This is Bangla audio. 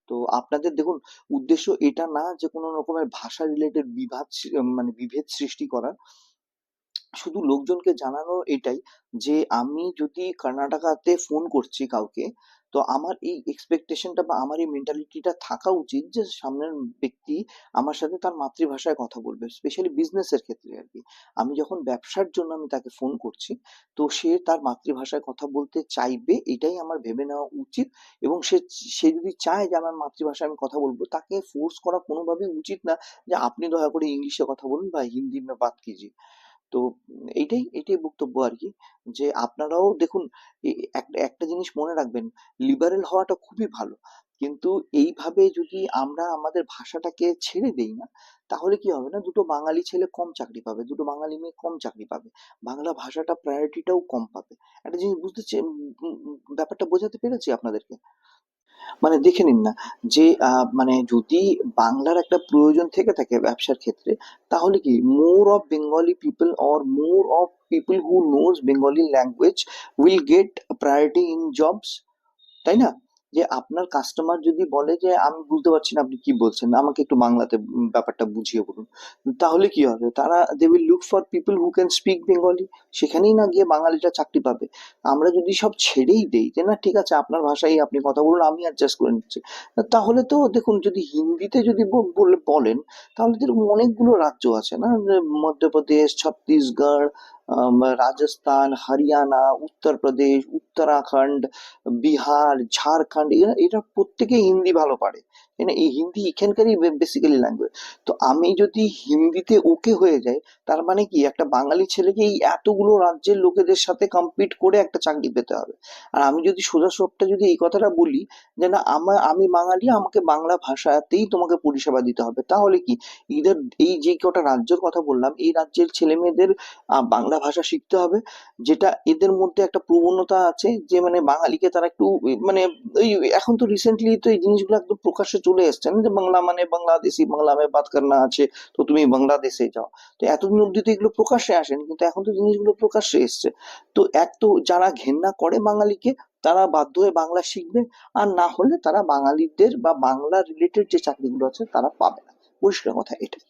তো আপনাদের দেখুন, উদ্দেশ্য এটা না যে কোনো রকমের ভাষা রিলেটেড মানে বিভেদ সৃষ্টি করার। শুধু লোকজনকে জানানো এটাই যে আমি যদি কর্ণাটকাতে ফোন করছি কাউকে, তো আমার এই এক্সপেকটেশনটা বা আমার এই মেন্টালিটিটা থাকা উচিত যে সামনের ব্যক্তি আমার সাথে তার মাতৃভাষায় কথা বলবে, স্পেশালি বিজনেসের ক্ষেত্রে আর কি। আমি যখন ব্যবসার জন্য আমি তাকে ফোন করছি, তো সে তার মাতৃভাষায় কথা বলতে চাইবে, এটাই আমার ভেবে নেওয়া উচিত। এবং সে সে যদি চায় যে আমার মাতৃভাষায় আমি কথা বলবো, তাকে ফোর্স করা কোনোভাবেই উচিত না যে আপনি দয়া করে ইংলিশে কথা বলুন বা হিন্দি মে বাত কিজিয়ে। তো এইটাই এইটাই বক্তব্য আর কি, যে আপনারাও দেখুন, একটা একটা জিনিস মনে রাখবেন, লিবারেল হওয়াটা খুবই ভালো, কিন্তু এইভাবে যদি আমরা আমাদের ভাষাটাকে ছেড়ে দেই না, তাহলে কি হবে না, দুটো বাঙালি ছেলে কম চাকরি পাবে, দুটো বাঙালি মেয়ে কম চাকরি পাবে, বাংলা ভাষাটা প্রায়োরিটিটাও কম পাবে। একটা জিনিস ব্যাপারটা বোঝাতে পেরেছি আপনাদেরকে? মানে দেখে নিন না, যে মানে যদি বাংলার একটা প্রয়োজন থেকে থাকে ব্যবসার ক্ষেত্রে, তাহলে কি more of Bengali people or more of people who knows Bengali language will get priority in jobs, তাই না? যে আপনার কাস্টমার যদি বলে যে আমি বুঝতে পারছি না আপনি কি বলছেন, আমাকে একটু বাংলাতে ব্যাপারটা বুঝিয়ে বলুন, তাহলে কি হবে, তারা they will look for people who can speak Bengali, সেখানেই না গিয়ে বাঙালিটা চাকরি পাবে। আমরা যদি সব ছেড়েই দেই যে না ঠিক আছে আপনার ভাষায় আপনি কথা বলুন, আমি অ্যাডজাস্ট করে নিচ্ছি, তাহলে তো দেখুন, যদি হিন্দিতে যদি বলেন, তাহলে যেরকম অনেকগুলো রাজ্য আছে না, যে মধ্যপ্রদেশ, ছত্তিশগড়, রাজস্থান, হরিয়ানা, উত্তরপ্রদেশ, উত্তরাখণ্ড, বিহার, ঝাড়খণ্ড, এরা এরা প্রত্যেকেই হিন্দি ভালো পারে, তাই না? এই হিন্দি এখানকারই বেসিক্যালি ল্যাঙ্গুয়েজ। তো আমি যদি হিন্দিতে ওকে হয়ে যাই, তার মানে কি একটা বাঙালি ছেলেকে এই এতগুলো রাজ্যের লোকেদের সাথে কম্পিট করে একটা চাকরি পেতে হবে। আর আমি যদি সোজা সাপটা যদি এই কথাটা বলি যে না আমি বাঙালি, আমাকে বাংলা ভাষাতেই তোমাকে পরিষেবা দিতে হবে, তাহলে কি এদের এই যে কটা রাজ্যের কথা বললাম, এই রাজ্যের ছেলে মেয়েদের বাংলা ভাষা শিখতে হবে, যেটা এদের মধ্যে একটা প্রবণতা আছে যে মানে বাঙালিকে তারা একটু মানে ওই, এখন তো রিসেন্টলি তো এই জিনিসগুলো একদম প্রকাশ্যে চলে এসছে না, যে বাংলা মানে বাংলাদেশি, বাংলা মে বাত করনা আছে, তো তুমি বাংলাদেশে যাও। তো এতদিন অব্দি তো এগুলো প্রকাশ্যে আসেনি, কিন্তু এখন তো জিনিসগুলো প্রকাশ্যে এসছে। তো এক তো যারা ঘেন্না করে বাঙালিকে, তারা বাধ্য হয়ে বাংলা শিখবে, আর না হলে তারা বাঙালিদের বা বাংলা রিলেটেড যে চাকরিগুলো আছে তারা পাবে না। পরিষ্কার কথা এটাই।